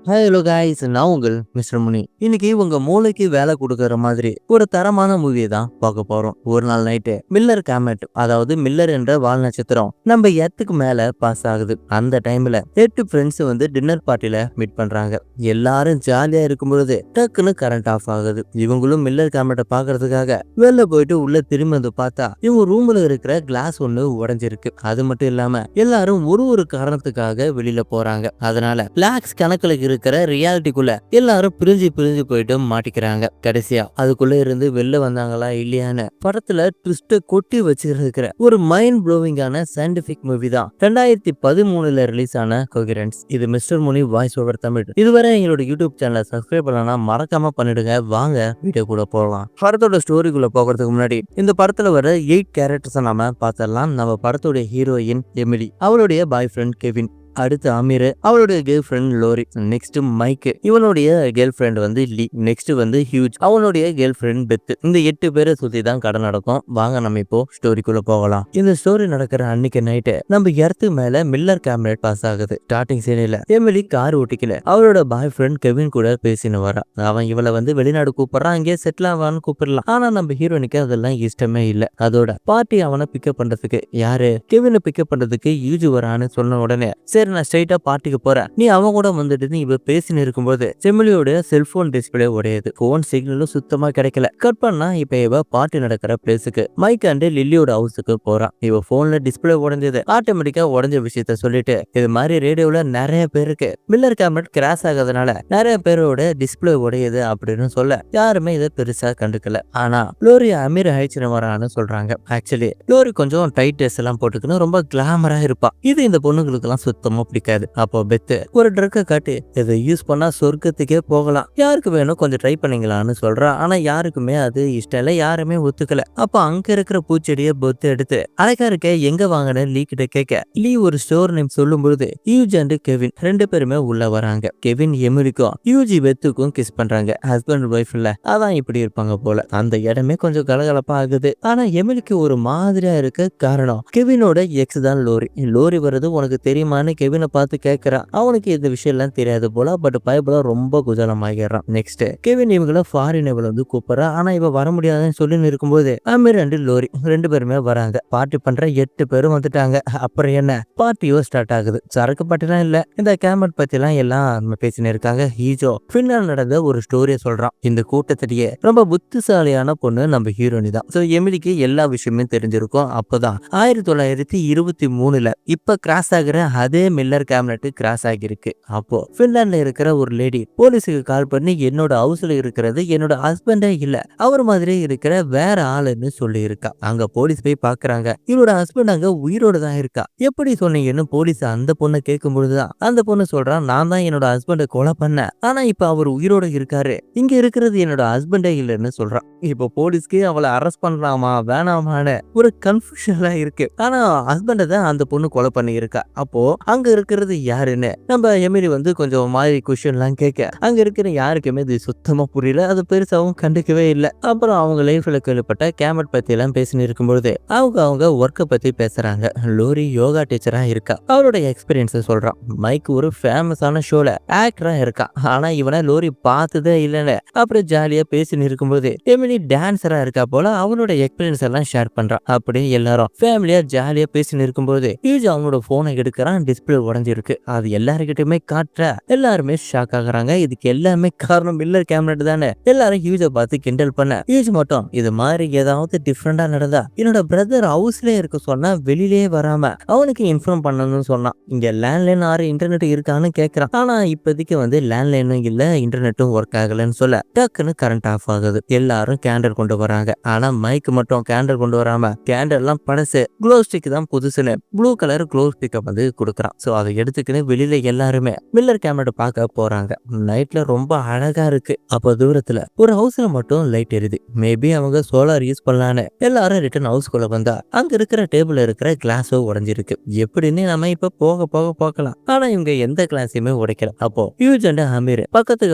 Hello guys, நான் உங்கள் mister முனி. இன்னைக்கு உங்க மூளைக்கு வேலை கொடுக்கற மாதிரி ஒரு தரமான மூவியை தான் பார்க்க போறோம். ஒரு நாள் நைட்டு மில்லர் காமெட், அதாவது மில்லர் என்ற வால் நட்சத்திரம் நம்ம எர்த்துக்கு மேல பாஸ் ஆகுது. அந்த டைம்ல 8 ஃப்ரெண்ட்ஸ் வந்து டின்னர் பார்ட்டில மீட் பண்றாங்க. எல்லாரும் ஜாலியா இருக்கும்பொழுது டக்குன்னு கரண்ட் ஆஃப் ஆகுது. இவங்களும் மில்லர் காமெட்டை பாக்குறதுக்காக வெளில போயிட்டு உள்ள திரும்பி வந்து பார்த்தா இவங்க ரூம்ல இருக்கிற கிளாஸ் ஒண்ணு உடைஞ்சிருக்கு. அது மட்டும் இல்லாம எல்லாரும் ஒரு காரணத்துக்காக வெளியில போறாங்க. அதனால லாக்ஸ் கணக்குல இருக்கிற ரியாலிட்டிக்குள்ள எல்லாரும் பிரிஞ்சு பிரிஞ்சு போயிட்டு மாட்டிக்கிறாங்க. கடைசியா அதுக்குள்ள இருந்து வெளில வந்தாங்களா இல்லையான்னு படத்துல ட்விஸ்ட கொட்டி வச்சிருக்கிற ஒரு மைண்ட் ப்ளோவிங்கான சயின்டிபிக் மூவி தான் 2013 ரிலீஸ் ஆன கோஹெரன்ஸ். இது மிஸ்டர் முனி வாய்ஸ் ஓவர் தமிழ். இதுவரை எங்களோட யூடியூப் சேனலை சப்ஸ்கிரைப் பண்ணலன்னா மறக்காம பண்ணிடுங்க. வாங்க வீடியோ கூட போகலாம். படத்தோட ஸ்டோரிக்குள்ள போகிறதுக்கு முன்னாடி இந்த படத்துல வர 8 கேரக்டர்ஸை நாம பார்த்தரலாம். நம்ம படத்தோட ஹீரோயின் எமிலி, அவளுடைய பாய் ஃப்ரெண்ட் கெவின், அடுத்து அமீர், அவளுடைய girlfriend Laurie, next Mike, இவனுடைய கேர்ள் ஃப்ரெண்ட் வந்து லீ, நெக்ஸ்ட் வந்து ஹியூஜ், அவனுடைய கேர்ள் ஃப்ரெண்ட் பெத். இந்த 8 பேரை சுத்தி தான் கதை நடக்கும். வாங்க நம்ம இப்போ ஸ்டோரிக்குள்ள போகலாம். இந்த ஸ்டோரி நடக்கிற அன்னைக்கு நைட்டு நம்ம எர்த்து மேல மில்லர் கேமரேட் பாஸ் ஆகுது. ஸ்டார்டிங் சீனில் எமிலி கார் ஓட்டிக்கல அவளோட பாய் ஃப்ரெண்ட் கெவின் கூட பேசின்னு வரா. அவன் இவளை வந்து வெளிநாடு கூப்பிடுறான், அங்கே செட்டில் ஆவான்னு கூப்பிடலாம். ஆனா நம்ம ஹீரோனுக்கு அதெல்லாம் இஷ்டமே இல்லை. அதோட பார்ட்டி அவனை பிக்கப் பண்றதுக்கு யாரு கெவினை பிக்கப் பண்றதுக்கு யூஜ் வரான்னு சொன்ன உடனே சரி நான் ஸ்ட்ரைட்டா பார்ட்டிக்கு போறேன், நீ அவன் கூட வந்துட்டு இவ பேசின்னு இருக்கும்போது செமிலியோட செல்போன் டிஸ்பிளே உடையுது. போன் சிக்னலும் சுத்தமா கிடைக்கல. கட் பண்ணா இப்ப இவ பார்ட்டி நடக்கிற பிளேஸுக்கு மைக் அண்ட் லில்லியோட ஹவுஸுக்கு போறான். இவ போன்ல டிஸ்பிளே உடைஞ்சது. ஆட்டோமேட்டிக்கா உடஞ்ச விஷயத்த சொல்லிட்டு இது மாதிரி ரேடியோல நிறைய பேருக்கு மில்லர் கேமரா கிராஷ் ஆகாதனால நிறைய பேரோட டிஸ்பிளே உடையுது அப்படின்னு சொல்ல யாருமே இதை பெருசா கண்டுக்கல. ஆனா லோரி அமீர் ஹைச்சின வரான்னு சொல்றாங்க. ஆக்சுவலி லோரி கொஞ்சம் டைட் ட்ரெஸ் எல்லாம் போட்டுக்கணும், ரொம்ப கிளாமரா இருப்பா. இது இந்த பொண்ணுங்களுக்கு எல்லாம் சுத்தமா பிடிக்காது. அப்போ பெத்து ஒரு ட்ரக்கை காட்டி இதை யூஸ் பண்ணா சொர்க்கத்துக்கே போகலாம், யாருக்கு வேணும் கொஞ்சம் ட்ரை பண்ணீங்களான்னு சொல்றா. ஆனா யாருக்குமே அது இஷ்டம் இல்லை, யாருமே ஒத்துக்கல. அப்ப அங்க இருக்கிற பூச்செடியை பொத்து எடுத்து அரைக்காருக்க எங்க வாங்கின லீ கிட்ட கேட்க லீ ஒரு ஸ்டோர் நேம் சொல்லும் பொழுது யூஜ் அண்ட் கெவின் 2 பேருமே உள்ள வராங்க. கெவின் எமிலிக்கும் யூஜி பெத்துக்கும் கிஸ் பண்றாங்க. ஹஸ்பண்ட் ஒய்ஃப் இல்ல, அதான் இப்படி இருப்பாங்க போல. அந்த இடமே கொஞ்சம் கலகலப்பா ஆகுது. ஆனா எமிலிக்கு ஒரு மாதிரியா இருக்க காரணம் கெவினோட எக்ஸ் தான் லோரி. லோரி வருது உனக்கு தெரியுமான்னு கெவினை பார்த்து கேட்கறான். அவனுக்கு இந்த விஷயம் எல்லாம் தெரியாது போல. பட் பயப்பட ரொம்ப குஜலமாகிறான். நெக்ஸ்ட் கெவின் இவங்களை ஃபாரின் வந்து கூப்பிடுறா. ஆனா இவ வர முடியாதுன்னு சொல்லி இருக்கும்போது அமீர் அண்ட் லோரி 2 பேருமே வராங்க. பார்ட்டி பண்ற 8 பேரும் வந்துட்டாங்க. அப்புறம் என்ன பார்ட்டியோ ஸ்டார்ட் ஆகுது. சரக்கு பாட்டிலாம் இல்ல, இந்த கேமட் பத்தி எல்லாம் நம்ம பேசினு இருக்காங்க. ஹீஜோ பின்னால் நடந்த ஒரு ஸ்டோரியை சொல்றான். இந்த கூட்டத்திலேயே ரொம்ப புத்திசாலியான பொண்ணு நம்ம ஹீரோனி தான். சோ எமிலிக்கு எல்லா விஷயமே தெரிஞ்சிருக்கும். அப்பதான் 1923 இப்ப கிராஸ் ஆகுற அதே மில்லர் கேபினட் கிராஸ் ஆகிருக்கு. அப்போ பின்லாண்ட்ல இருக்கிற ஒரு லேடி போலீஸுக்கு கால் பண்ணி என்னோட ஹவுஸ்ல இருக்கிறது என்னோட ஹஸ்பண்டே இல்ல, அவர் மாதிரி இருக்கிற வேற ஆளுன்னு சொல்லி இருக்கா. அங்க போலீஸ் போய் பாக்குறாங்க. இவரோட ஹஸ்பண்ட் அங்க உயிரோட தான் இருக்கா. எப்படி சொன்னீங்கன்னு போலீஸ் அந்த பொண்ணை கேட்கும் பொழுதுதான் அந்த பொண்ணு சொல்றான், நான் தான் என்னோட ஹஸ்பண்டை கொலை பண்ணேன், ஆனா இப்ப அவர் உயிரோட இருக்காரு, இங்க இருக்கிறது என்னோட ஹஸ்பண்டே இல்லைன்னு சொல்றான். இப்போ போலீஸ்க்கு அவளை அரெஸ்ட் பண்ணலாமா வேணாமான்னு ஒரு கன்ஃபியூஷன்ல இருக்கு. ஆனா ஹஸ்பண்டை தான் அந்த பொண்ணு கொலை பண்ணி இருக்கா. அப்போ அங்க இருக்கிறது யாருன்னு நம்ம எமிலி வந்து கொஞ்சம் மாதிரி கொஸ்டின் எல்லாம் கேட்க அங்க இருக்கிற யாருக்குமே இது சுத்தமா புரியல. அது பெருசாவும் கண்டுக்கவே இல்லை. அப்புறம் அவங்க லைஃப்ல கேள்விப்பட்ட கேமட் பத்தி எல்லாம் பேசின்னு இருக்கும்பொழுது அவங்க ஒர்க்கை பத்தி பேசுறாங்க. லோரி யோகா டீச்சரா இருக்கா. அவரோட எக்ஸ்பீரியன்ஸ் சொல்றான். மைக் ஒரு ஃபேமஸான ஷோல ஆக்டரா இருக்கா. ஆனா இவனை லோரி பார்த்ததே இல்லைன்னு அப்புறம் ஜாலியா பேசின்னு இருக்கும்போது எமிலி டான்சரா இருக்கா போல. அவனோட எக்ஸ்பீரியன்ஸ் எல்லாம் ஷேர் பண்றான். அப்படியே எல்லாரும் ஃபேமிலியா ஜாலியா பேசின்னு இருக்கும்போது யூஜ் அவனோட போனை எடுக்கிறான். டிஸ்பிளே உடஞ்சிருக்கு. அது எல்லாருக்கிட்டுமே காட்டுற எல்லாருமே ஷாக் ஆகுறாங்க. இதுக்கு எல்லாமே காரணம் மில்லர் கேமரா தானே. எல்லாரும் ஹியூஜை பார்த்து கிண்டல் பண்ண ஹியூஜ் மட்டும் இது மாதிரி ஏதாவது டிஃப்ரெண்டா நடந்தா என்னோட பிரதர் ஹவுஸ்லயே இருக்க சொன்னா வெளியிலே வராம அவனுக்கு இன்ஃபார்ம் பண்ணணும்னு சொன்னான். இங்க லேண்ட்லைன் ஆறு இன்டர்நெட் இருக்கான்னு கேட்கறான். ஆனா இப்போதைக்கு வந்து லேண்ட்லைனும் இல்ல, இன்டர்நெட்டும் ஒர்க் ஆகலன்னு சொல்ல டக்குன்னு கரண்ட் ஆஃப் ஆகுது. எல்லாரும் கேண்டல் கொண்டு வராங்க. ஆனா மைக் மட்டும் கேண்டல் கொண்டு வராம கேண்டல் எல்லாம் பழசு, க்ளோ ஸ்டிக் தான் புதுசுன்னு ப்ளூ கலர் க்ளோ ஸ்டிக்கை வந்து கொடுக்குறான். ஸோ அதை எடுத்துக்கின்னு வெளியில எல்லாருமே மில்லர் கேமரா பார்க்க போறாங்க. நைட்ல ரொம்ப அழகா இருக்கு. அப்போ தூரத்துல ஒரு ஹவுஸ்ல மட்டும் லைட் எரியுது. மேபி அவங்க சோலார் யூஸ் பண்ணலான்னு எல்லாரும் ரிட்டர்ன் ஹவுஸ்குள்ள வந்தா அங்க இருக்கிற டேபிள்ல இருக்கிற கிளாஸோ உடைஞ்சிருக்கு. எப்படின்னு நம்ம இப்ப போக போக பார்க்கலாம். ஆனா இவங்க எந்த கிளாஸையுமே உடைக்கல. அப்போ ஹியூஜ் அண்ட் அமீர் பக்கத்து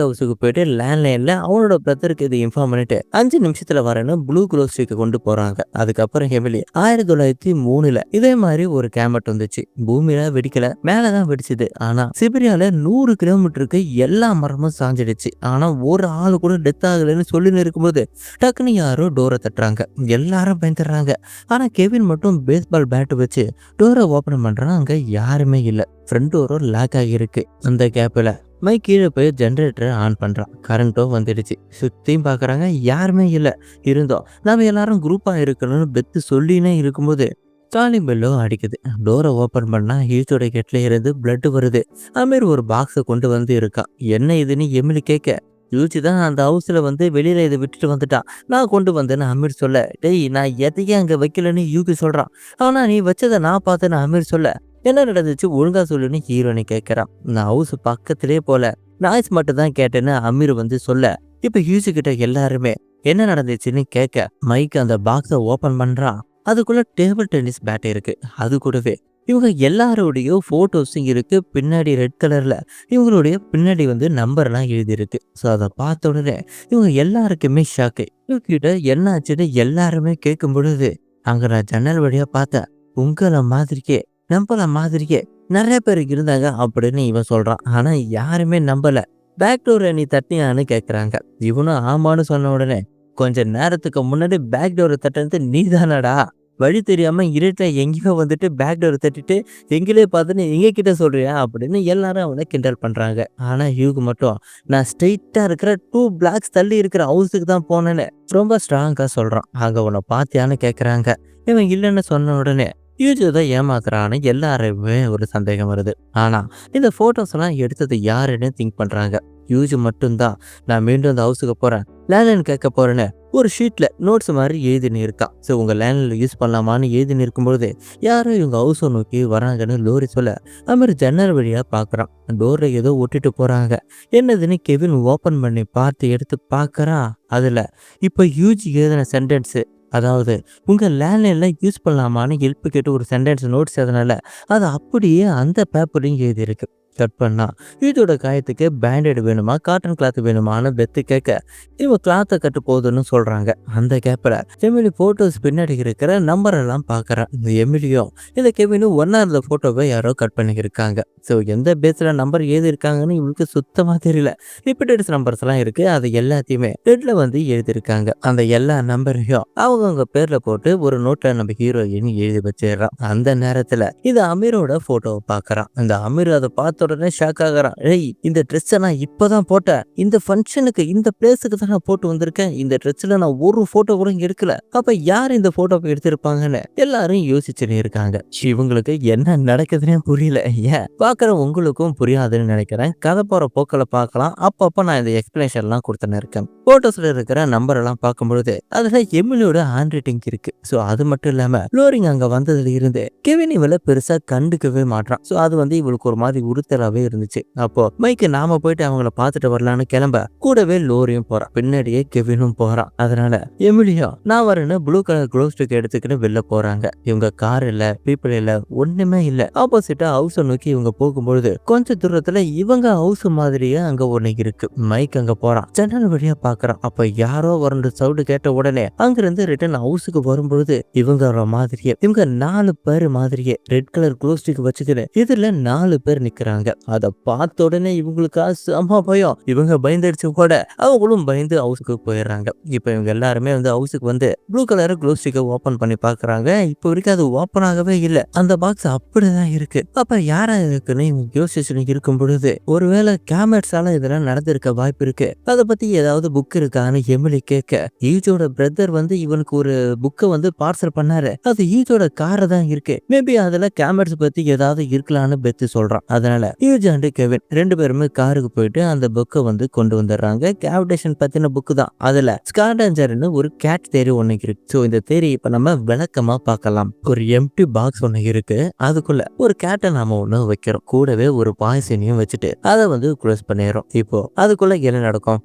ஹவுஸுக்கு போயிட்டு லேண்ட்லைன்ல அவனோட பிரதருக்கு இது இன்ஃபார்ம் பண்ணிட்டு 5 நிமிஷத்துல வரேன்னு ப்ளூ க்ளோ ஸ்டிக் கொண்டு போறாங்க. அதுக்கப்புறம் எமிலி 1903 இதே மாதிரி ஒரு கேமட் வந்துச்சு. பூமியில வெடிக்கல, மேலதான் வெடிச்சது. ஆனா சிபிரியால 100 கிலோமீட்டருக்கு எல்லா மரமும் சாஞ்சிடுச்சு. ஆனா ஒரு ஆளு கூட டெத் ஆகலைன்னு சொல்லின்னு இருக்கும்போது டக்குன்னு யாரோ டோரை தட்டுறாங்க. எல்லாரும் பயந்துடுறாங்க. ஆனா கெவின் மட்டும் பேஸ்பால் பேட் வச்சு டோரை ஓபன் பண்றான். அங்க யாருமே இல்ல. ஃப்ரண்ட் டோரும் லாக் ஆகியிருக்கு. அந்த கேப்ல மைக் கீழே போய் ஜெனரேட்டரை ஆன் பண்றான். கரண்ட்டும் வந்துடுச்சு. சுத்தியும் பாக்குறாங்க, யாருமே இல்ல. இருந்தோம் நாம எல்லாரும் குரூப்பா இருக்கணும்னு பெத்து சொல்லினே இருக்கும்போது காலிங் பெல்லும் அடிக்குது. டோரை ஓபன் பண்ணா ஹீட்டோட கெட்ல இருந்து பிளட் வருது. அமீர் ஒரு பாக்ஸை கொண்டு வந்து இருக்கான். என்ன இதுன்னு எமிலி கேட்க, யூச்சி தான் அந்த ஹவுஸ்ல வந்து வெளியில இதை விட்டுட்டு வந்துட்டான், நான் கொண்டு வந்தேன்னு அமீர் சொல்ல, டேய் நான் எதையும் அங்க வைக்கலன்னு யூகி சொல்றான். ஆனா நீ வச்சதை நான் பார்த்தேன்னு அமீர் சொல்ல, என்ன நடந்துச்சு ஒழுங்கா சொல்லுன்னு ஹீரோனி கேட்கறான். நான் ஹவுஸ் பக்கத்திலே போல, நாய்ஸ் மட்டும் தான் கேட்டேன்னு அமீர் வந்து சொல்ல, இப்ப யூசி கிட்ட எல்லாருமே என்ன நடந்துச்சுன்னு கேட்க மைக் அந்த பாக்ஸை ஓபன் பண்றான். அதுக்குள்ள டேபிள் டென்னிஸ் பேட் இருக்கு. அது கூடவே இவங்க எல்லாரோடைய போட்டோஸும் இருக்கு. பின்னாடி ரெட் கலர்ல இவங்களுடைய பின்னாடி வந்து நம்பர்லாம் எழுதியிருக்கு. ஸோ அதை பார்த்த உடனே இவங்க எல்லாருக்குமே ஷாக்கு. இவங்கிட்ட என்ன ஆச்சுன்னு எல்லாருமே கேட்கும் பொழுது, அங்க நான் ஜன்னல் வழியா பார்த்தேன், உங்களை மாதிரியே நம்பல மாதிரியே நிறைய பேர் இருந்தாங்க அப்படின்னு இவன் சொல்றான். ஆனா யாருமே நம்பல. பேக் டோரை நீ தட்டியான்னு கேட்குறாங்க. இவனும் ஆமான்னு சொன்ன உடனே, கொஞ்ச நேரத்துக்கு முன்னாடி பேக் டோரை தட்டினது நீ தானடா, வழி தெரியாம இருட்ட எங்கேயோ வந்துட்டு பேக் டோரை தட்டிட்டு எங்களே பார்த்துன்னு எங்க கிட்ட சொல்றியா அப்படின்னு எல்லாரும் அவனை கிண்டல் பண்றாங்க. ஆனா ஹியூக் மட்டும், நான் ஸ்ட்ரெயிட்டா இருக்கிற 2 பிளாக்ஸ் தள்ளி இருக்கிற ஹவுஸுக்கு தான் போனேன்னு ரொம்ப ஸ்ட்ராங்கா சொல்றான். அங்க உன்னை பாத்தியான்னு கேட்கறாங்க. இவன் இல்லைன்னு சொன்ன உடனே யூஜி தான் ஏமாத்துறான்னு எல்லாருமே ஒரு சந்தேகம் வருது. ஆனா இந்த போட்டோஸ் எல்லாம் எடுத்தது யாருன்னு திங்க் பண்றாங்க. யூஜி மட்டும்தான், நான் மீண்டும் அந்த ஹவுஸுக்கு போறேன், லேண்ட்லைன் கேட்க போறேன்னு ஒரு ஷீட்ல நோட்ஸ் மாதிரி எழுதினு இருக்கான். ஸோ உங்க லேண்ட்லைன் யூஸ் பண்ணலாமான்னு எழுதினு இருக்கும்பொழுது யாரும் இவங்க ஹவுஸை நோக்கி வராங்கன்னு லோரி சொல்ல, அது ஜன்னல் வழியா பாக்குறான். டோர்ல ஏதோ ஒட்டிட்டு போறாங்க. என்னதுன்னு கெவின் ஓபன் பண்ணி பார்த்து எடுத்து பாக்குறான். அதுல இப்ப யூஜி எழுதின சென்டென்ஸ், அதாவது உங்க லேண்ட்லைன்ல யூஸ் பண்ணலாமான்னு ஹெல்ப் கேட்டு ஒரு சென்டென்ஸ் நோட்ஸ், அதனால அது அப்படியே அந்த பேப்பரையும் எழுதியிருக்கு. கட் பண்ணா வீட்டோட காயத்துக்கு பேண்டேட் வேணுமா காட்டன் கிளாத் வேணுமான்னு பெத்து கேட்க, இவன் கிளாத்தை கட்டு போகுதுன்னு சொல்றாங்க. அந்த கேப்ல எமிலி போட்டோஸ் பின்னாடி இருக்கிற நம்பர் எல்லாம் பாக்குறான். இந்த எமிலியும் இந்த கெவினும் ஒன்னா இருந்த போட்டோவை யாரோ கட் பண்ணி இருக்காங்க. ஸோ எந்த பேஸ்ல நம்பர் ஏது இருக்காங்கன்னு இவளுக்கு சுத்தமா தெரியல. ரிப்பீட்டட்ஸ் நம்பர்ஸ் எல்லாம் இருக்கு. அது எல்லாத்தையுமே ரெட்ல வந்து எழுதியிருக்காங்க. அந்த எல்லா நம்பரையும் அவங்க பேர்ல போட்டு ஒரு நோட்ல நம்ம ஹீரோயின் எழுதி வச்சிடறான். அந்த நேரத்துல இது அமீரோட போட்டோவை பாக்குறான். அந்த அமீர் அதை பார்த்த உடனே ஷாக் ஆகுறான். ஏய் இந்த ட்ரெஸ் நான் இப்பதான் போட்டேன், இந்த ஃபங்க்ஷனுக்கு இந்த பிளேஸுக்கு தான் நான் போட்டு வந்திருக்கேன், இந்த ட்ரெஸ்ல நான் ஒரு போட்டோ கூட எடுக்கல, அப்ப யார் இந்த போட்டோவை எடுத்திருப்பாங்கன்னு எல்லாரும் யோசிச்சுட்டு இருக்காங்க. இவங்களுக்கு என்ன நடக்குதுன்னே புரியல. ஏன் பாக்குற உங்களுக்கும் புரியாதுன்னு நினைக்கிறேன். கதை போற போக்கில பார்க்கலாம். அப்பப்ப நான் இந்த எக்ஸ்பிளேஷன் எல்லாம் கொடுத்துன்னு இருக்கேன். போட்டோஸ்ல இருக்கிற நம்பர் எல்லாம் பார்க்கும்பொழுது அதுல எமிலியோட ஹேண்ட் ரைட்டிங் இருக்கு. ஸோ அது மட்டும் இல்லாம லோரிங் அங்க வந்ததுல இருந்து கெவின் இவளை பெருசா கண்டுக்கவே மாட்டான். ஸோ அது வந்து இவளுக்கு ஒரு மாதிரி உறுத்தலாவே இருந்துச்சு. அப்போ மைக்கு நாம போயிட்டு அவங்கள பார்த்துட்டு வரலான்னு கிளம்ப கூடவே லோரியும் போறான். பின்னாடியே கெவினும் போறான். அதனால எமிலியோ நான் வரேன்னு ப்ளூ கலர் க்ளோஸ் ஸ்டிக் எடுத்துக்கிட்டு வெளில போறாங்க. இவங்க கார் இல்ல, பீப்புள் இல்ல, ஒண்ணுமே இல்ல. ஆப்போசிட்டா ஹவுஸை நோக்கி இவங்க போகும்பொழுது கொஞ்ச தூரத்துல இவங்க ஹவுஸ் மாதிரியே அங்க ஒண்ணு இருக்கு. மைக் அங்க போறான். ஜன்னல் வழியா பாக்குறான். அப்ப யாரோ ஒரு சவுண்ட் கேட்ட உடனே அங்கிருந்து ரிட்டர்ன் ஹவுஸுக்கு வரும்பொழுது இவங்க மாதிரியே இவங்க 4 பேர் மாதிரியே ரெட் கலர் க்ளோஸ் ஸ்டிக் வச்சுக்கிட்டு இதுல 4 பேர் நிக்கிறாங்க. அதை பார்த்த உடனே இவங்களுக்கு செம பயம். இவங்க பயந்துடுச்சு கூட அவங்களும் பயந்து ஹவுஸுக்கு போயிடுறாங்க. இப்ப இவங்க எல்லாருமே வந்து ஹவுஸுக்கு வந்து ப்ளூ கலர் க்ளோஸ் ஸ்டிக்கை ஓபன் பண்ணி பாக்குறாங்க. இப்ப வரைக்கும் அது ஓபன் ஆகவே இல்லை. அந்த பாக்ஸ் அப்படிதான் இருக்கு. அப்ப யாரா இருக்குன்னு இவங்க யோசிச்சு இருக்கும் பொழுது ஒருவேளை கேமட்ஸால இதெல்லாம் நடந்திருக்க வாய்ப்பு இருக்கு. அதை பத்தி ஏதாவது புக் இருக்கான்னு எமிலி கேட்க, ஈஜோட பிரதர் வந்து இவனுக்கு ஒரு புக்கை வந்து பார்சல் பண்ணாரு, அது ஈஜோட காரை தான் இருக்கு, மேபி அதுல கேமட்ஸ் பத்தி ஏதாவது இருக்கலாம்னு பெத்து சொல்றான். அதனால ஈஜ் அண்ட் கெவின் 2 பேருமே காருக்கு போயிட்டு அந்த புக்கை வந்து கொண்டு வந்துடுறாங்க. கேவிடேஷன் பத்தின புக்கு தான். அதுல ஸ்கார்டஞ்சர்னு ஒரு கேட் தேரி ஒண்ணு இருக்கு. ஸோ இந்த தேரி இப்ப நம்ம விளக்கமா பார்க்கலாம். ஒரு எம்டி பாக்ஸ் ஒண்ணு இருக்கு. அதுக்குள்ள ஒரு கேட்டை நாம ஒண்ணு வைக்கிறோம். கூடவே ஒரு பாய்சனையும் வச்சுட்டு அதை வந்து க்ளோஸ் பண்ணிடுறோம். இப்போ அதுக்குள்ள என்ன நடக்கும்?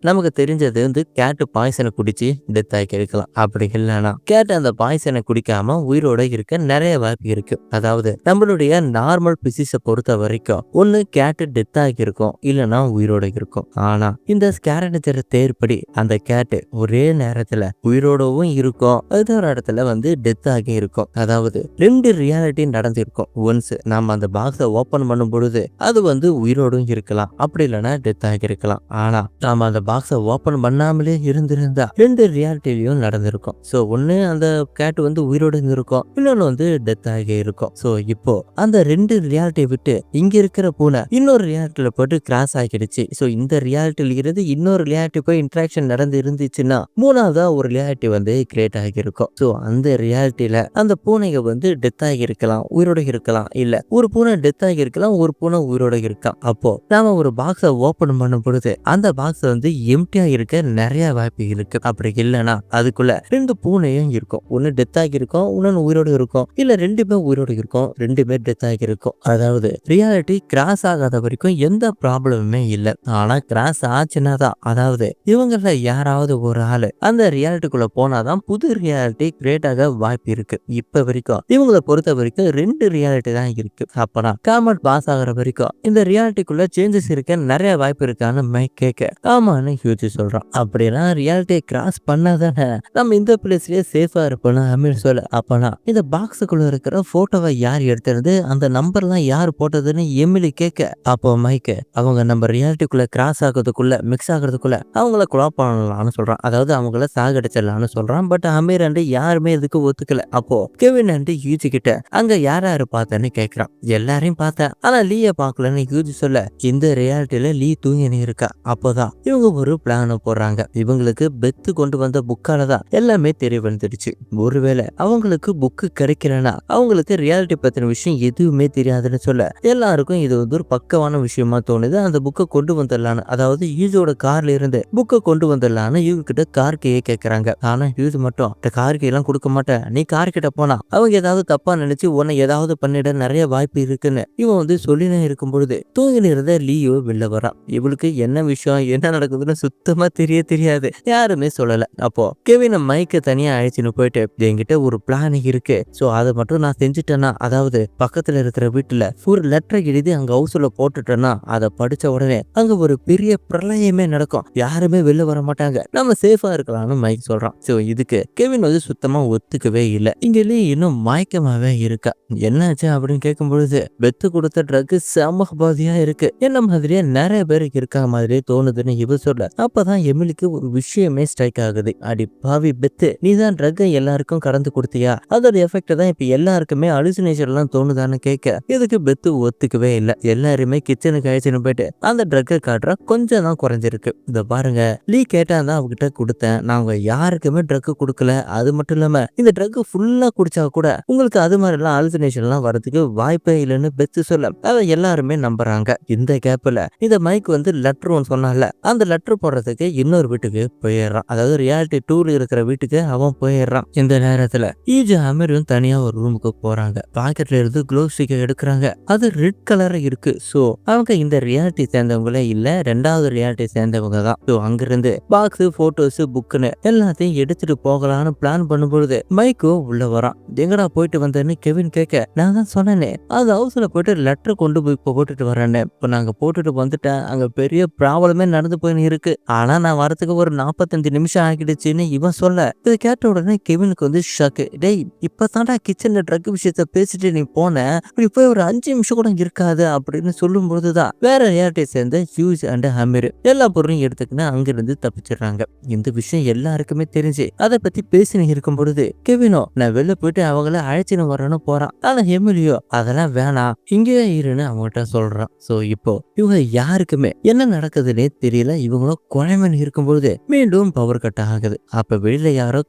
நமக்கு தெரிஞ்சது வந்து கேட்டு பாய்சனை குடிச்சு டெத் ஆகி இருக்கலாம். அப்படி இல்லைன்னா கேட் அந்த பாய்சனை குடிக்காம உயிரோட இருக்க நிறைய வாய்ப்பு இருக்கு. அதாவது நம்மளுடைய நார்மல் பிசிஸை பொறுத்த வரைக்கும் வரைக்கும் ஒண்ணு கேட் டெத் ஆகி இருக்கும், இல்லைன்னா உயிரோட இருக்கும். ஆனா இந்த ஸ்கேரண்டர் தேர்ப்படி அந்த கேட் ஒரே நேரத்துல உயிரோடவும் இருக்கும், அது ஒரு இடத்துல வந்து டெத் ஆகி இருக்கும். அதாவது 2 ரியாலிட்டி நடந்திருக்கும். ஒன்ஸ் நாம அந்த பாக்ஸை ஓபன் பண்ணும் பொழுது அது வந்து உயிரோடும் இருக்கலாம், அப்படி இல்லைன்னா டெத் ஆகி இருக்கலாம். ஆனா நாம அந்த பாக்ஸை ஓபன் பண்ணாமலே இருந்திருந்தா 2 ரியாலிட்டிலையும் நடந்திருக்கும். சோ ஒண்ணு அந்த கேட் வந்து உயிரோடு இருக்கும், இன்னொன்னு வந்து டெத் ஆகி இருக்கும். சோ இப்போ அந்த 2 ரியாலிட்டியை விட்டு இங்க இருக்கிற பூனை இன்னொரு ரியாலிட்டியில போட்டு கிராஸ் ஆகிடுச்சு. சோ இந்த ரியாலிட்டியில இருந்து இன்னொரு ரியாலிட்டி போய் இன்ட்ராக்ஷன் நடந்து இருந்துச்சுன்னா மூணாவதா ஒரு ரியாலிட்டி வந்து கிரியேட் ஆகியிருக்கும். சோ அந்த ரியாலிட்டியில அந்த பூனைங்க வந்து டெத் ஆகி இருக்கலாம், உயிரோட இருக்கலாம், இல்ல ஒரு பூனை டெத் ஆகி இருக்கலாம், ஒரு பூனை உயிரோட இருக்கலாம். அப்போ நாம ஒரு பாக்ஸை ஓபன் பண்ணும் பொழுது அந்த பாக்ஸ் வந்து எம்டியா இருக்க நிறைய வாய்ப்பு இருக்கு. அப்படி இல்லைன்னா அதுக்குள்ள 2 பூனையும் இருக்கும், ஒன்னு டெத் ஆகி இருக்கும், இன்னொன்னு உயிரோட இருக்கும், இல்ல 2மே உயிரோட இருக்கும், 2மே டெத் ஆகி இருக்கும். அதாவது ரியாலிட்டி கிராஸ் ஆகாத வரைக்கும் எந்த ப்ராப்ளமுமே இல்ல. ஆனா கிராஸ் ஆச்சுன்னா தான், அதாவது இவங்கள யாராவது ஒரு ஆளு அந்த ரியாலிட்டிக்குள்ள போனாதான் புது ரியாலிட்டி கிரியேட் ஆக வாய்ப்பு இருக்கு. இப்ப வரைக்கும் இவங்களை பொறுத்த வரைக்கும் 2 ரியாலிட்டி தான் இருக்கு. அப்பனா காமெட் பாஸ் ஆகிற வரைக்கும் இந்த ரியாலிட்டிக்குள்ள சேஞ்சஸ் இருக்க நிறைய வாய்ப்பு இருக்கான்னு மைக் கேட்க ஆமான்னு ஹியூஜி சொல்றான். அப்படின்னா ரியாலிட்டியை கிராஸ் பண்ணாதானே நம்ம இந்த பிளேஸ்லயே சேஃபா இருப்போம்னு அமீர் சொல்ல. அப்பனா இந்த பாக்ஸுக்குள்ள இருக்கிற போட்டோவை யார் எடுத்துறது, அந்த நம்பர்லாம் யார் போட்டதுன்னு எமிலி கேட்க, அப்போ மைக் அவங்க நம்ம ரியாலிட்டிக்குள்ள கிராஸ் ஆகிறதுக்குள்ள மிக்ஸ் ஆகிறதுக்குள்ள அவங்கள கொலை பண்ணலாம்னு சொல்றான், அதாவது அவங்கள சாகடிச்சிடலாம்னு சொல்றான். பட் அமீர் அண்டு யாருமே இதுக்கு ஒத்துக்கல. அப்போ கெவின் அண்டு ஹியூஜி கிட்ட அங்க யார் யாரு பார்த்தேன்னு கேட்கிறான். எல்லாரையும் பார்த்தேன், ஆனா லீய பார்க்கலன்னு ஹியூஜி சொல்ல, இந்த ரியாலிட்டியில லீ தூங்கினு இருக்கா. அப்போதான் இவங்க ஒரு பிளான் போடுறாங்க. இவங்களுக்கு பெத்து கொண்டு வந்த புக்கால தான் எல்லாமே தெரிய வந்துடுச்சு. ஒருவேளை அவங்களுக்கு புக்கு கிடைக்கலன்னா அவங்களுக்கு ரியாலிட்டி பத்தின விஷயம் எதுவுமே தெரியாதுன்னு சொல்ல, எல்லாருக்கும் இது வந்து ஒரு பக்கமான விஷயமா தோணுது. அந்த புக்கை கொண்டு வந்துடலான்னு, அதாவது ஹியூஜோட கார்ல இருந்து புக்கை கொண்டு வந்துடலான்னு இவங்க கிட்ட கார் கையை கேட்கறாங்க. ஆனா ஹியூஜ் மட்டும் இந்த கார் கையெல்லாம் கொடுக்க மாட்டேன், நீ கார் கிட்ட போனா அவங்க ஏதாவது தப்பா நினைச்சு உன்னை ஏதாவது பண்ணிட நிறைய வாய்ப்பு இருக்குன்னு இவன் வந்து சொல்லினே இருக்கும் பொழுது தூங்கி இருந்த லீயோ வெளில வரா. இவளுக்கு என்ன விஷயம் என்ன நடக்குதுன்னு சுத்தமா தெரியாது, யாருமே சொல்லல. அப்போ கெவின் மைக்க தனியா அழைச்சின்னு போயிட்டு, என்கிட்ட ஒரு பிளான் இருக்கு, சோ அதை மட்டும் நான் செஞ்சுட்டேன்னா, அதாவது பக்கத்துல இருக்கிற வீட்டுல ஒரு லெட்டரை எழுதி அங்க ஹவுஸ்ல போட்டுட்டேன்னா அதை படிச்ச உடனே அங்க ஒரு பெரிய பிரளயமே நடக்கும், யாருமே வெளில வர மாட்டாங்க, நம்ம சேஃபா இருக்கலாம்னு மைக் சொல்றான். சோ இதுக்கு கெவின் வந்து சுத்தமா ஒத்துக்கவே இல்லை. இங்க இன்னும் மயக்கமாவே இருக்கா. என்னாச்சு அப்படின்னு கேட்கும் பொழுது, பெத்து கொடுத்த ட்ரக் செம பாதியா இருக்கு, என்ன மாதிரியே நிறைய பேருக்கு இருக்க மாதிரியே தோணுதுன்னு இவ சொல்ல. அப்பதான் எமிலிக்கு ஒரு விஷயமே ஸ்ட்ரைக் ஆகுது. அடி பாவி பெத்து, நீ தான் ட்ரக்கை எல்லாருக்கும் கடந்து கொடுத்தியா, அதோட எஃபெக்ட் தான் இப்ப எல்லாருக்குமே அலுசினேஷன் எல்லாம் தோணுதான்னு கேட்க, இதுக்கு பெத்து ஒத்துக்கவே இல்லை. எல்லாருமே கிச்சனுக்கு அழைச்சுன்னு போயிட்டு அந்த ட்ரக்கை காட்டுற கொஞ்சம் தான் குறைஞ்சிருக்கு. இத பாருங்க, லீ கேட்டா தான் அவகிட்ட கொடுத்தேன், நாங்க யாருக்குமே ட்ரக் கொடுக்கல, அது மட்டும் இல்லாம இந்த ட்ரக் ஃபுல்லா குடிச்சா கூட உங்களுக்கு அது மாதிரி எல்லாம் அலுசினேஷன் எல்லாம் வரதுக்கு வாய்ப்பே இல்லைன்னு பெத்து சொல்ல, அதை எல்லாருமே நம்புறாங்க. இந்த கேப்ல இந்த மைக் வந்து லெட்டர் ஒன்று சொன்னால, அந்த லெட்டர் போடுறதுக்கு இன்னொரு வீட்டுக்கு போயிடுறான், அதாவது ரியாலிட்டி 2ல இருக்கிற வீட்டுக்கு அவன் போயிடுறான். இந்த நேரத்துல ஈஜி அமீரும் தனியா ஒரு ரூமுக்கு போறாங்க. பாக்கெட்ல இருந்து க்ளோ ஸ்டிக்கை எடுக்கிறாங்க, அது ரெட் கலர் இருக்கு. சோ அவங்க இந்த ரியாலிட்டி சேர்ந்தவங்களே இல்ல, 2வது ரியாலிட்டி சேர்ந்தவங்க தான். சோ அங்கிருந்து பாக்ஸ் போட்டோஸ் புக்குன்னு எல்லாத்தையும் எடுத்துட்டு போகலான்னு பிளான் பண்ணும்பொழுது மைக்கோ உள்ள வரான். எங்கடா போயிட்டு வந்தேன்னு கெவின் கேட்க, நான் தான் சொன்னேனே அது ஹவுஸ்ல போயிட்டு லெட்டர் கொண்டு போய் போட்டுட்டு வரேன்னு, இப்ப நாங்க போட்டுட்டு வந்துட்டேன், அங்க பெரிய ப்ராப்ளமே நடந்து போயின்னு இருக்கு, ஆனா நான் வரதுக்கு ஒரு 45 நிமிஷம் ஆகிடுச்சுன்னு இவன் சொல்ல, இதை கேட்ட உடனே கெவினுக்கு வந்து ஷாக்கு. டேய், இப்பதான்டா கிச்சன்ல ட்ரக் விஷயத்த பேசிட்டு நீ போன, இப்படி போய் ஒரு 5 நிமிஷம் கூட இருக்காது அப்படின்னு சொல்லும் பொழுதுதான் வேற ரியாலிட்டியை சேர்ந்த ஹியூஜ் அண்ட் அமீர் எல்லா பொருளையும் எடுத்துக்கின்னு அங்கிருந்து தப்பிச்சிடுறாங்க. இந்த விஷயம் எல்லாருக்குமே தெரிஞ்சு அதை பத்தி பேசினு இருக்கும் பொழுது கெவினோ நான் வெளில போயிட்டு அவங்கள அழைச்சின்னு வரேன்னு போறான். ஆனா எமிலியோ அதெல்லாம் வேணாம், இங்கேயே இருன்னு அவங்ககிட்ட சொல்றான். சோ இப்போ இவங்க யாருக்குமே என்ன நடக்குதுன்னே தெரியல. இவங்களும் குழம்பன் இருக்கும்பொழுது மீண்டும் பவர் கட் ஆகுது. அப்ப வெளியில யாரோ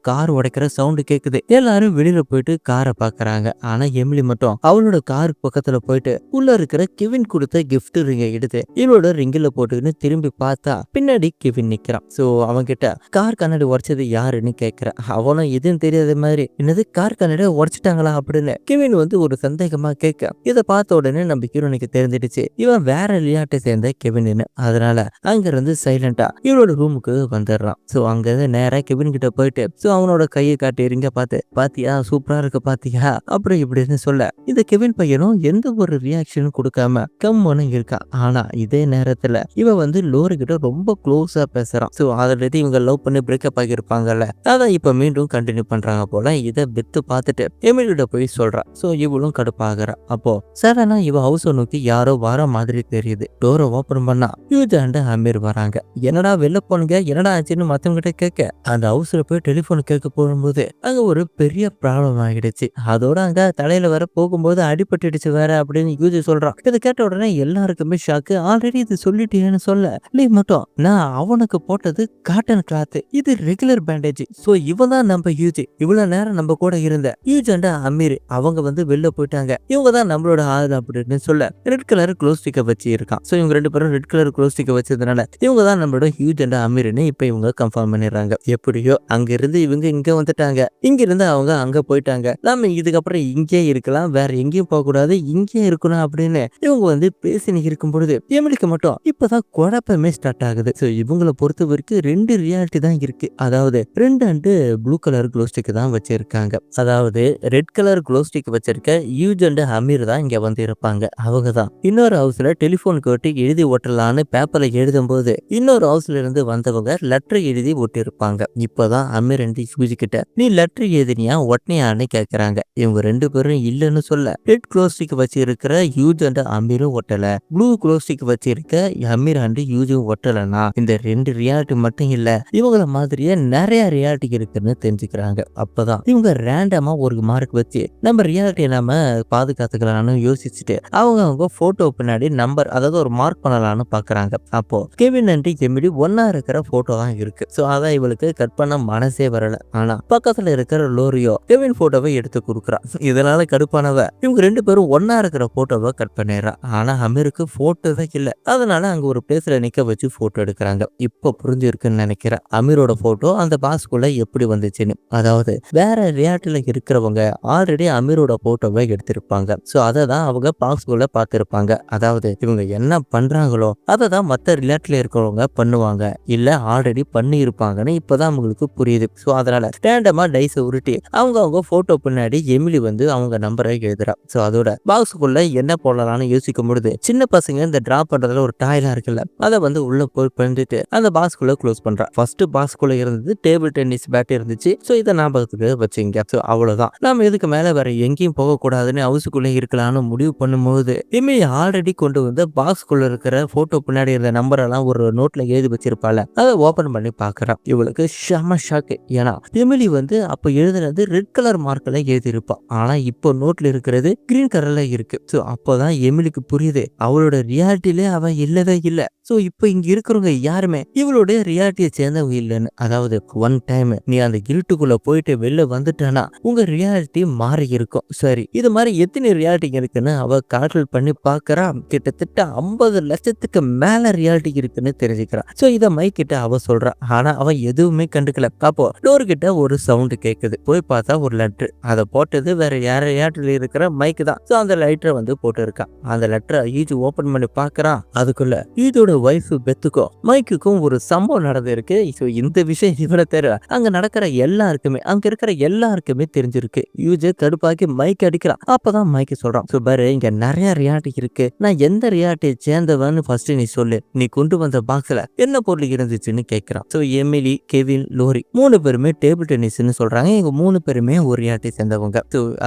கார் உடைக்கிற சவுண்ட் கேக்குது. எல்லாரும் வெளியில போயிட்டு காரை பாக்குறாங்க. ஆனா எமிலி மட்டும் அவளோட கார் பக்கத்துல போயிட்டு உள்ள இருக்கிற கெவின் கொடுத்த கிஃப்ட் ரிங்கை எடுத்து இவளோட ரிங்கில போட்டுக்கின்னு திரும்பி பார்த்தா பின்னாடி கெவின் நிக்கிறான். சோ அவன் கிட்ட கார் கண்ணாடி உடைச்சது யாருன்னு கேக்குறான். அவனும் எதுவும் தெரியாத மாதிரி, என்னது கார் கண்ணாடி உடைச்சிட்டாங்களா அப்படின்னு கெவின் வந்து ஒரு சந்தேகமா கேட்க, இதை பார்த்த உடனே நம்ம ஹீரோனுக்கு தெரிஞ்சிடுச்சு இவன் வேற விளையாட்டை சேர்ந்த கெவின்னு. அதனால அங்க இருந்து சைலண்டா இவரோட ரூமுக்கு வந்துடுறான். சோ அங்க இருந்து நேரா கெவின் கிட்ட போயிட்டு சோ அவனோட கையை காட்டி இருங்க பார்த்து, பாத்தியா சூப்பரா இருக்கு பாத்தியா அப்படி இப்படின்னு சொல்ல, இந்த கெவின் பையனும் எந்த ஒரு ரியாக்ஷனும் அப்படின்னு கொடுக்காம கம்முன்னு இருக்கான். ஆனா இதே நேரத்துல இவன் வந்து லோரி கிட்ட ரொம்ப க்ளோஸா பேசுறான். சோ ஆல்ரெடி இவங்க லவ் பண்ணி பிரேக்கப் ஆகியிருப்பாங்கல்ல, அதான் இப்ப மீண்டும் கண்டினியூ பண்றாங்க போல. இதை பெத்து பார்த்துட்டு எமிலி கிட்ட போய் சொல்றா. சோ இவளும் கடுப்பாகிறா. அப்போ சடனா இவ ஹவுஸை நோக்கி யாரோ வர மாதிரி தெரியுது. டோரை ஓபன் பண்ணா யூஜ் அண்ட் அமீர் வராங்க. என்னடா வெளில போனுங்க, என்னடா ஆச்சுன்னு மத்தவங்க கிட்ட கேட்க அந்த ஹவுஸ்ல போய் டெலிபோன் கேட்க போகும்போது அங்க ஒரு பெரிய ப்ராப்ளம் ஆகிடுச்சு. அதோட அங்க தலையில வர போகும்போது அடிபட்டுடுச்சு வேற அப்படின்னு யூஜி சொல்றான். இதை கேட்ட உடனே எல்லாருக்குமே ஷாக்கு. ஆல்ரெடி இது சொல்லிட்டேன்னு சொல்ல நீ மட்டும் நான் அவனுக்கு போட்டது காட்டன் கிளாத், இது ரெகுலர் பேண்டேஜ். சோ இவன் தான் நம்ம யூஜி, இவ்வளவு நேரம் நம்ம கூட இருந்த யூஜ் அண்ட் அமீர் அவங்க வந்து வெளில போயிட்டாங்க, இவங்க தான் நம்மளோட ஆள் அப்படின்னு சொல்ல ரெட் கலர் க்ளோஸ் ஸ்டிக்கை வச்சு இருக்கான். சோ இவங்க ரெண்டு பேரும் ரெட் கலர் க்ளோஸ் ஸ்டிக்கை வச்சதுனால இவங்க தான் நம்மளோட ஹியூஜ் அண்ட் அமீர்னு இப்ப இவங்க கன்ஃபார்ம் பண்ணிடுறாங்க. எப்படியோ அங்க இருந்து இவங்க இங்க வந்துட்டாங்க, இங்க இருந்து அவங்க அங்க போயிட்டாங்க. நாம இதுக்கப்புறம் இங்கே இருக்கலாம், வேற எங்கேயும் போக கூடாது, இங்கே இருக்கணும் அப்படின்னு இவங்க வந்து பேசி இருக்கும் பொழுது எமிலிக்கு மட்டும் இப்பதான் குழப்பமே ஸ்டார்ட் ஆகுது. சோ இவங்களை பொறுத்த வரைக்கும் ரெண்டு ரியாலிட்டி தான் இருக்கு. அதாவது ரெண்டு and blue colour glow stick தான் வச்சிருக்காங்க. அதாவது ரெட் கலர் க்ளோ ஸ்டிக் வச்சிருக்க யூஜ் அண்ட் அமீர் தான் இங்க வந்து இருப்பாங்க. அவங்க தான் இன்னொரு ஹவுஸ்ல டெலிபோன் கேட்டு எழுதி ஒட்டலான்னு பேப்பர்ல எழுதும் போது இன்னொரு ஹவுஸ்ல இருந்து வந்தவங்க லெட்டர் எழுதி ஒட்டி இருப்பாங்க. இப்பதான் அமீர் அண்ட் யூஜி கிட்ட நீ லெட்டர் எழுதினியா ஒட்டினியான்னு கேக்குறாங்க. இவங்க ரெண்டு பேரும் இல்லன்னு சொல்ல ரெட் க்ளோ ஸ்டிக் வச்சு இருக்கிற யூஜ் அண்ட் அமீரும் ஒட்டல, ப்ளூ க்ளோ ஸ்டிக் வச்சு இருக்க அமீர் அண்ட் யூஜும் ஒட்டலனா இந்த ரெண்டு ரியாலிட்டி மட்டும் இல்ல, இவங்கள மாதிரியே நிறைய ரியாலிட்டி இருக்குன்னு தெரிஞ்சுக்கிறாங்க. அப்பதான் இவங்க ரேண்டமா ஒரு மார்க் வச்சு நம்ம ரியாலிட்டியை நாம பாதுகாத்துக்கலாம்னு யோசிச்சுட்டு அவங்க போட்டோ பின்னாடி நம்பர் அதாவது ஒரு மார்க் பண்ணலாம்னு பாக்குறாங்க. அப்போ கெவின் அண்ட் எமிலி ஒன்னா இருக்கிற போட்டோ தான் இருக்கு. சோ அதான் இவளுக்கு கட் பண்ண மனசே வரல. ஆனா பக்கத்துல இருக்கிற லோரியோ கெவின் போட்டோவை எடுத்து கொடுக்குறா. இதனால கடுப்பானவ இவங்க ரெண்டு பேரும் ஒன்னா இருக்கிற போட்டோவை கட் பண்ணிடுறா. ஆனா அமீருக்கு போட்டோவே இல்ல. அதனால அங்க ஒரு பிளேஸ்ல நிக்க வச்சு போட்டோ எடுக்கிறாங்க. இப்போ புரிஞ்சிருக்குன்னு நினைக்கிறேன் அமீரோட போட்டோ அந்த பாஸ்குள்ள எப்படி வந்துச்சுன்னு. அதாவது வேற ரியாலிட்டியில இருக்கிறவங்க ஆல்ரெடி அமீரோட போட்டோவை எடுத்திருப்பாங்க. சோ அதை தான் அவங்க பாஸ்குள்ள பார்த்திருப்பாங்க. அதாவது இவங்க என்ன பண்றாங்களோ அதை தான் மற்ற ரியாலிட்டியில இருக்கிறவங்க பண்ணுவாங்க, இல்ல ஆல்ரெடி பண்ணி இருப்பாங்கன்னு இப்பதான் அவங்களுக்கு புரியுது. சோ அதனால ரேண்டமா டைஸை உருட்டி அவங்க போட்டோ பின்னாடி எமிலி வந்து அவங்க நம்பரை எழுதுறா. சோ அதோட பாக்ஸுக்குள்ள என்ன போடலாம்னு யோசிக்கும் பொழுது சின்ன பசங்க இந்த டிரா பண்றதுல ஒரு டாய்லாம் இருக்குல்ல, அதை வந்து உள்ள போய் பண்ணிட்டு அந்த பாக்ஸ்குள்ள க்ளோஸ் பண்றா. ஃபர்ஸ்ட் பாக்ஸ்குள்ள இருந்தது டேபிள் டென்னிஸ் பேட் இருந்துச்சு. சோ இதை ஞாபகத்துக்கு வச்சுங்க. சோ அவ்வளவுதான், நாம இதுக்கு மேல வேற எங்கேயும் போக கூடாதுன்னு ஹவுஸுக்குள்ள இருக்கலாம்னு முடிவு பண்ணும்போது எமிலி ஆல்ரெடி கொண்டு வந்து பாக்ஸ்குள்ள இருக்கிற போட்டோ பின்னாடி இருந்த நம்பர் எல்லாம் ஒரு நோட்ல எழுதி வச்சிருப்பால, அதை ஓபன் பண்ணி பாக்குறா. இவளுக்கு செம ஷாக்கு. ஏன்னா எமிலி வந்து அப்ப எழுதுனது ரெட் கலர் மார்க்ல எழுதி இருப்பா. ஆனா இப்போ நோட்ல இருக்கிறது கிரீன் கலர்ல இருக்கு. சோ அப்பதான் எமிலிக்கு புரியுது அவளோட ரியாலிட்டியிலே அவ இல்லவே இல்ல. சோ இப்போ இங்க இருக்கிறவங்க யாருமே இவளுடைய ரியாலிட்டியை சேர்ந்தவங்க இல்லைன்னு. அதாவது ஒன் டைம் நீ அந்த இருட்டுக்குள்ள போயிட்டு வெளில வந்துட்டானா உங்க ரியாலிட்டி மாறி இருக்கும். சரி, இது மாதிரி எத்தனை ரியாலிட்டி இருக்குன்னு அவ கால்குலேட் பண்ணி பாக்குறா. கிட்டத்தட்ட 50 லட்சத்துக்கு மேல ரியாலிட்டி இருக்குன்னு தெரிஞ்சுக்கிறா. சோ இத மைக் கிட்ட அவ சொல்றா. ஆனா அவன் எதுவுமே கண்டுக்கல. அப்போ டோர் கிட்ட ஒரு சவுண்ட் கேக்குது. போய் பார்த்தா ஒரு லெட்டர். அதை போட்டது வேற யார ரியாலிட்டியில இருக்கிற மைக் தான். சோ அந்த லெட்டரை வந்து போட்டு இருக்கா. அந்த லெட்டரை ஈஜு ஓபன் பண்ணி பாக்குறான். அதுக்குள்ள ஈஜோட வைஃப் பெத்துக்கும் மைக்குக்கும் ஒரு சம்பவம் நடந்திருக்கு. ஸோ இந்த விஷயம் இவனை தெரியல, அங்க நடக்கிற எல்லாருக்குமே அங்க இருக்கிற எல்லாருக்குமே தெரிஞ்சிருக்கு. யூஜே கடுப்பாக்கி மைக் அடிக்கிறான். அப்பதான் மைக்கு சொல்றான், ஸோ பாரு இங்க நிறைய ரியாலிட்டி இருக்கு, நான் எந்த ரியாலிட்டியை சேர்ந்தவன்னு ஃபர்ஸ்ட் நீ சொல்லு, நீ கொண்டு வந்த பாக்ஸ்ல என்ன பொருள் இருந்துச்சுன்னு கேட்கிறான். ஸோ எமிலி, கெவின், லோரி மூணு பேருமே டேபிள் டென்னிஸ்ன்னு சொல்றாங்க. இவங்க மூணு பேருமே ஒரு ரியாலிட்டி சேர்ந்தவங்க.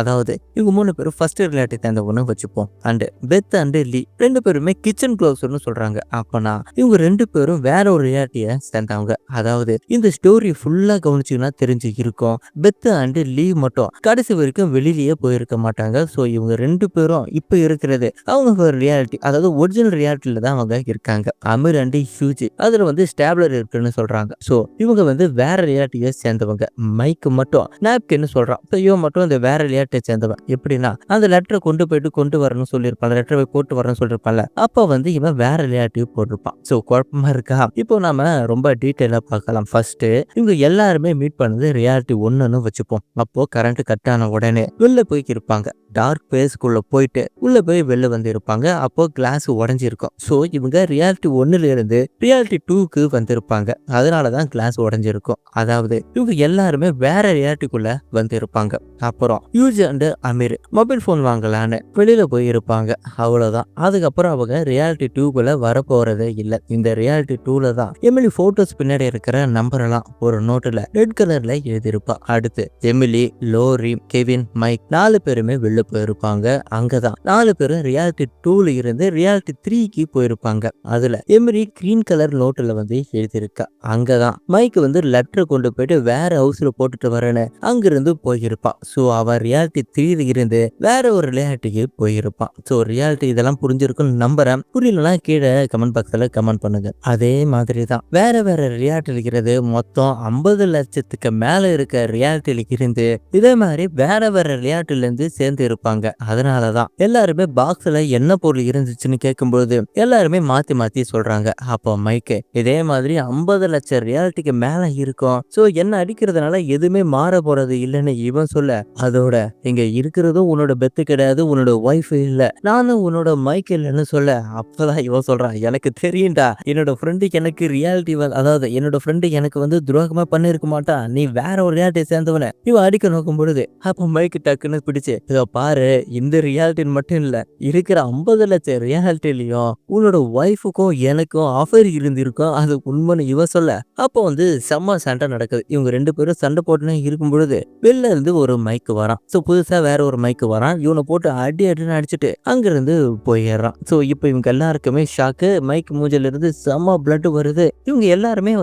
அதாவது இவங்க மூணு பேரும் ஃபர்ஸ்ட் ரியாலிட்டி சேர்ந்தவங்க வச்சுப்போம். அண்ட் பெத் அண்ட் லீ ரெண்டு பேருமே கிச்சன் க்ளோஸ்னு சொல்றாங்க. அப்பனா இவங்க ரெண்டு பேரும் வேற ஒரு ரியாலிட்டியை சேர்ந்தவங்க. அதாவது இந்த ஸ்டோரி ஃபுல்லா கவனிச்சீங்கன்னா தெரிஞ்சு இருக்கும் பெத் அண்ட் லீ மட்டும் கடைசி வரைக்கும் வெளியிலேயே போயிருக்க மாட்டாங்க. ஸோ இவங்க ரெண்டு பேரும் இப்ப இருக்கிறது அவங்க ஒரு ரியாலிட்டி, அதாவது ஒரிஜினல் ரியாலிட்டியில தான் அவங்க இருக்காங்க. அமீர் அண்ட் ஹியூஜ் அதுல வந்து ஸ்டாப்லர் இருக்குன்னு சொல்றாங்க. ஸோ இவங்க வந்து வேற ரியாலிட்டியை சேர்ந்தவங்க. மைக் மட்டும் நாப்கின்னு சொல்றான். இவன் மட்டும் இந்த வேற ரியாலிட்டியை சேர்ந்தவன். எப்படின்னா அந்த லெட்டரை கொண்டு வரணும்னு சொல்லியிருப்பான், லெட்டரை போட்டு வரணும்னு சொல்லியிருப்பான்ல, அப்ப வந்து இவன் வேற ரியாலிட்டி போட்டிருப்பான். ஸோ குழப்பமா இருக்கா? இப்போ நாம ரொம்ப டீட்டெயிலா பார்க்கலாம். ஃபர்ஸ்ட் இவங்க எல்லாருமே மீட் பண்ணது ரியாலிட்டி 1ன்னு வச்சுப்போம். அப்போ கரண்ட் கட் ஆன உடனே வெளில போய் இருப்பாங்க. டார்க் பிளேஸ்க்குள்ள போயிட்டு உள்ள போய் வெளில வந்து இருப்பாங்க. அப்போ கிளாஸ் உடஞ்சிருக்கும். ஸோ இவங்க ரியாலிட்டி 1ல இருந்து ரியாலிட்டி 2க்கு வந்திருப்பாங்க. அதனாலதான் கிளாஸ் உடஞ்சிருக்கும். அதாவது இவங்க எல்லாருமே வேற ரியாலிட்டிக்குள்ள வந்து இருப்பாங்க. அப்புறம் Hugh and Amir mobile phone வாங்கலான்னு வெளியில போய் இருப்பாங்க. இருப்பாங்க. அவ்வளவுதான். அதுக்கப்புறம் அவங்க ரியாலிட்டி 2க்குள்ள வரப்போறதே இல்ல. இந்த ரியாலிட்டி 2ல தான் எமிலி போட்டோஸ் பின்னாடி இருக்கிற நம்பர் எல்லாம் ஒரு நோட்டுல ரெட் கலர்ல எழுதியிருப்பா. அடுத்து எமிலி, லோரி, கெவின், மைக் 4 பேருமே வெளில போயிருப்பாங்க. அங்கதான் 4 பேரும் ரியாலிட்டி 2ல இருந்து ரியாலிட்டி 3க்கு போயிருப்பாங்க. அதுல எமிலி கிரீன் கலர் நோட்டுல எழுதியிருக்கா. அங்கதான் மைக் லெட்டர் கொண்டு போயிட்டு வேற ஹவுஸ்ல போட்டுட்டு வரேன்னு அங்கிருந்து போயிருப்பான். சோ அவன் ரியாலிட்டி 3ல இருந்து வேற ஒரு ரியாலிட்டிக்கு போயிருப்பான். சோ ரியாலிட்டி இதெல்லாம் புரிஞ்சிருக்கும் நம்புறேன். புரியலன்னா கீழே கமெண்ட் பாக்ஸ்ல கமெண்ட் பண்ணுங்க. அதே மாதிரி தான் வேற வேற ரியாலிட்டி இருக்கிறது மொத்தம் 50 லட்சத்துக்கு மேல இருக்க ரியாலிட்டியில இருந்து இதே மாதிரி வேற வேற ரியாலிட்டில இருந்து சேர்ந்து இருப்பாங்க. அதனாலதான் எல்லாருமே பாக்ஸ்ல என்ன பொருள் இருந்துச்சுன்னு கேட்கும்போது எல்லாருமே மாத்தி மாத்தி சொல்றாங்க. அப்போ மைக்கு இதே மாதிரி 50 லட்சம் ரியாலிட்டிக்கு மேல இருக்கும். சோ என்ன அடிக்கிறதுனால எதுவுமே மாற போறது இல்லைன்னு இவன் சொல்ல, அதோட இங்க இருக்கிறதும் உன்னோட பெத்து கிடையாது, உன்னோட ஒய்ஃப் இல்ல, நானும் உன்னோட மைக் இல்லைன்னு சொல்ல, அப்பதான் இவன் சொல்றான், எனக்கு தெரியும்டா என்னோட ஃப்ரெண்டுக்கு எனக்கு ரியாலிட்டி அதாவது என்னோட ஃப்ரெண்டு எனக்கு துரோகமா பண்ணிருக்க மாட்டான், நீ வேற ஒரு ரியாலிட்டியை சேர்ந்தவன இவன் அடிக்க நோக்கும் பொழுது அப்ப மைக்கு டக்குன்னு பிடிச்சு, இத பாரு இந்த ரியாலிட்டின்னு மட்டும் இல்ல, இருக்கிற 50 லட்சம் ரியாலிட்டிலையும் உன்னோட ஒய்ஃபுக்கும் எனக்கும் ஆஃபர் இருந்திருக்கும், அது உண்மைன்னு இவன் சொல்ல, அப்போ செம்ம சண்டை நடக்குது. இவங்க 2 பேரும் சண்டை போட்டுன்னு இருக்கும் பொழுது வெளில இருந்து ஒரு மைக்கு வரான். சோ புதுசா வேற ஒரு மைக்கு வரான். இவனை போட்டு அடி அடின்னு அடிச்சுட்டு அங்கிருந்து போயிடுறான். சோ இப்போ இவங்க எல்லாருக்குமே ஷாக்கு. மைக் மூஞ்சில இருந்து செம்ம பிளட் வருது. இவங்க எல்லாருமே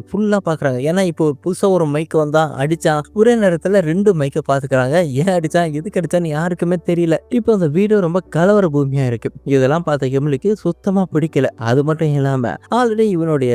ஃபுல்லா பாக்குறாங்க. ஏன்னா இப்போ புதுசா ஒரு மைக் வந்தா அடிச்சான். ஒரே நேரத்துல 2 மைக்க பாத்துக்கிறாங்க. ஏன் அடிச்சான் எதுக்கு அடிச்சான்னு யாருக்குமே தெரியல. இப்போ அந்த வீடியோ ரொம்ப கலவர பூமியா இருக்கு. இதெல்லாம் பார்த்த எமிலிக்கு சுத்தமா பிடிக்கல. அது மட்டும் இல்லாம ஆல்ரெடி இவனுடைய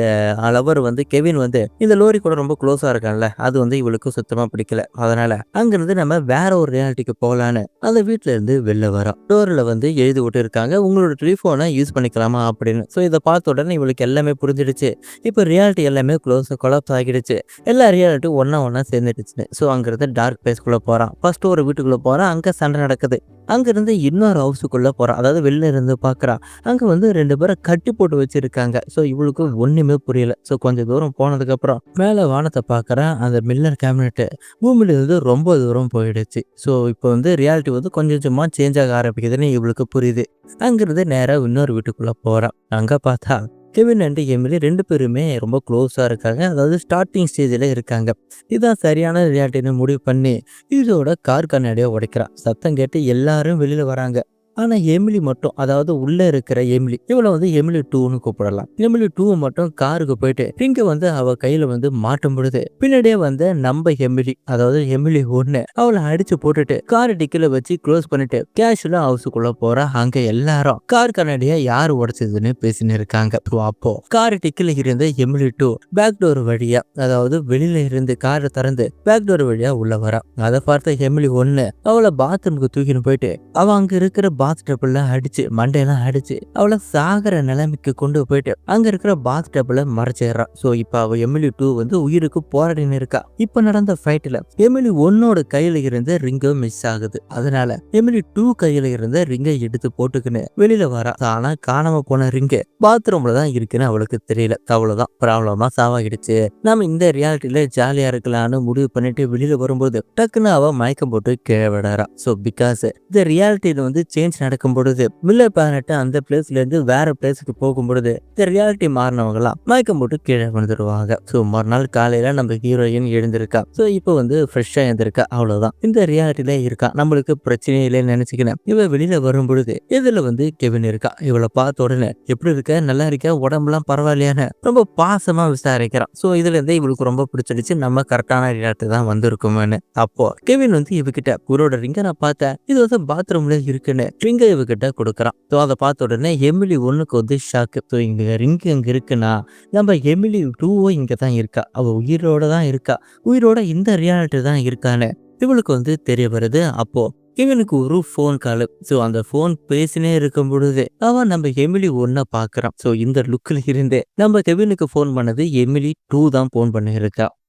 லவர் கெவின் இந்த லோரி கூட ரொம்ப க்ளோஸா இருக்கான்ல, அது இவளுக்கு சுத்தமா பிடிக்கல. அதனால அங்கிருந்து நம்ம வேற ஒரு ரியாலிட்டிக்கு போகலான்னு அந்த வீட்டுல இருந்து வெளில வரோம். டோர்ல எழுதி விட்டு இருக்காங்க, உங்களோட டெலிஃபோனை யூஸ் பண்ணிக்கலாமா அப்படின்னு. ஸோ இதை பார்த்த உடனே இவளுக்கு எல்லாமே புரிஞ்சிடுச்சு. இப்போ ரியாலிட்டி எல்லாமே கொலாப்ஸ் ஆகிடுச்சு. எல்லா ரியாலிட்டியும் ஒன்னா சேர்ந்துடுச்சு. ஸோ அங்கிருந்து டார்க் பிளேஸ்க்குள்ள போறான். ஃபர்ஸ்ட் ஒரு வீட்டுக்குள்ள போறான். அங்க சண்டை நடக்குது. அங்கிருந்து இன்னொரு ஹவுஸுக்குள்ள போறான். அதாவது வெளில இருந்து பாக்குறான். அங்க 2 பேரை கட்டி போட்டு வச்சிருக்காங்க. ஸோ இவளுக்கு ஒண்ணுமே புரியல. ஸோ கொஞ்சம் தூரம் போனதுக்கு அப்புறம் மேல வானத்தை பாக்குறான். அந்த மில்லர் கேபினெட் பூமியில இருந்து ரொம்ப தூரம் போயிடுச்சு. ஸோ இப்போ ரியாலிட்டி கொஞ்சம் கொஞ்சமா சேஞ்ச் ஆக ஆரம்பிக்குதுன்னு இவளுக்கு புரியுது. அங்கிருந்து நேரா இன்னொரு வீட்டுக்குள்ள போறான். அங்க பார்த்தா கெவின் அண்ட் எமிலி 2 பேருமே ரொம்ப க்ளோஸா இருக்காங்க. அதாவது ஸ்டார்டிங் ஸ்டேஜ்ல இருக்காங்க. இதான் சரியான ரியாலிட்டின்னு முடிவு பண்ணி இதோட கார் கண்ணாடியை உடைக்கிறான். சத்தம் கேட்டு எல்லாரும் வெளியில வராங்க. ஆனா எமிலி மட்டும், அதாவது உள்ள இருக்கிற எமிலி, இவளை எமிலி 2ன்னு கூப்பிடலாம். எமிலி 2 மட்டும் காருக்கு போயிட்டு ரிங்க அவ கையில மாட்டும் பொழுது பின்னாடியே நம்ம எமிலி, அதாவது எமிலி 1 அவளை அடிச்சு போட்டுட்டு கார் டிக்கில வச்சு க்ளோஸ் பண்ணிட்டு கேஷுவலா ஹவுஸுக்குள்ள போறா. அங்க எல்லாரும் கார் கண்ணாடியை யாரு உடைச்சதுன்னு பேசின்னு இருக்காங்க. அப்போ கார் டிக்கில இருந்த எமிலி 2 பேக் டோர் வழியா, அதாவது வெளியில இருந்து காரை திறந்து பேக் டோர் வழியா உள்ள வரா. அதை பார்த்த எமிலி 1 அவளை பாத்ரூமுக்கு தூக்கின்னு போயிட்டு அவ அங்க இருக்கிற பாத் டப்புல அடிச்சு மண்டையெல்லாம் அடிச்சு அவளை சாகர நிலைமைக்கு கொண்டு போயிட்டு அங்க இருக்கிற பாத் டப்புல மறைச்சிடறான். சோ இப்ப அவ எமிலி 2 உயிருக்கு போராடின்னு இருக்கா. இப்ப நடந்த ஃபைட்ல எமிலி 1 கையில இருந்த ரிங்க மிஸ் ஆகுது. அதனால எமிலி 2 கையில இருந்த ரிங்கை எடுத்து போட்டுக்கின்னு வெளியில வரா. ஆனா காணாம போன ரிங்க பாத்ரூம்ல தான் இருக்குன்னு அவளுக்கு தெரியல. அவ்வளவுதான், ப்ராப்ளமா சாவாகிடுச்சு. நாம இந்த ரியாலிட்டியில ஜாலியா இருக்கலாம்னு முடிவு பண்ணிட்டு வெளியில வரும்போது டக்குன்னு அவ மயக்கம் போட்டு கீழே விடறா. சோ பிகாஸ் இந்த ரியாலிட்டியில சேஞ்ச் நடக்கும் பொழுது மில்லர் பிளானட் அந்த பிளேஸ்ல இருந்து வேற பிளேஸுக்கு போகும் பொழுது இந்த ரியாலிட்டி மாறினவங்க எல்லாம் மயக்கம் போட்டு கீழே வந்துருவாங்க. சோ மறுநாள் காலையில நம்ம ஹீரோயின் எழுந்திருக்கா. சோ இப்போ ஃப்ரெஷ்ஷா எழுந்திருக்கா. அவ்வளவுதான், இந்த ரியாலிட்டியில இருக்கா, நம்மளுக்கு பிரச்சனை இல்லைன்னு நினைச்சுக்கிறேன். இவ வெளியில வரும் பொழுது இதுல கெவின் இருக்கா. இவளை பார்த்த உடனே எப்படி இருக்க, நல்லா இருக்க, உடம்புலாம் பரவாயில்லையான்னு ரொம்ப பாசமா விசாரிக்கிறான். சோ இதுல இருந்து இவளுக்கு ரொம்ப பிடிச்சிருச்சு, நம்ம கரெக்டான ரியாலிட்டி தான் வந்திருக்குமேன்னு. அப்போ கெவின் இவகிட்ட இவரோட ரிங்க நான் பார்த்தேன், இது பாத்ரூம்ல இருக்குன்னு ரிங்க இவகிட்ட கொடுக்குறான். ஸோ அதை பார்த்த உடனே எமிலி 1க்கு ஷாக்கு. ஸோ இங்க ரிங் இங்க இருக்குன்னா நம்ம எமிலி 2 இங்க தான் இருக்கா, அவ உயிரோட தான் இருக்கா, உயிரோட இந்த ரியாலிட்டி தான் இருக்கான்னு இவளுக்கு தெரிய வருது. அப்போ இவனுக்கு ஒரு ஃபோன் கால். ஸோ அந்த ஃபோன் பேசினே இருக்கும் பொழுது அவன் நம்ம எமிலி 1 பாக்குறான். ஸோ இந்த லுக்கில் இருந்து நம்ம கெவினுக்கு ஃபோன் பண்ணது எமிலி 2 தான் ஃபோன் பண்ணி இருக்கா.